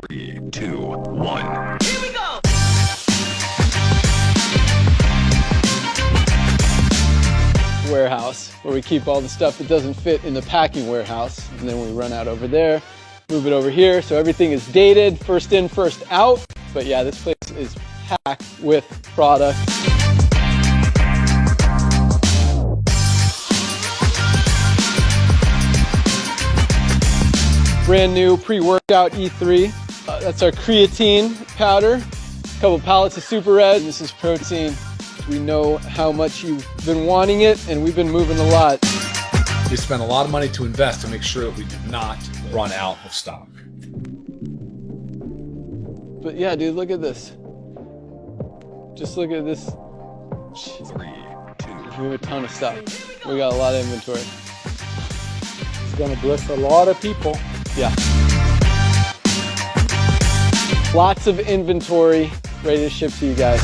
3, 2, 1. Here we go! Warehouse, where we keep all the stuff that doesn't fit in the packing warehouse, and then we run out over there, move it over here, so everything is dated, first in, first out. But yeah, this place is packed with product. Brand new pre-workout E3. That's our creatine powder. A couple pallets of Super Red. This is protein. We know how much you've been wanting it, and we've been moving a lot. We spent a lot of money to invest to make sure that we did not run out of stock. But yeah, dude, look at this. Just look at this. 3, 2. We have a ton of stuff. We got a lot of inventory. It's gonna bless a lot of people. Yeah. Lots of inventory ready to ship to you guys.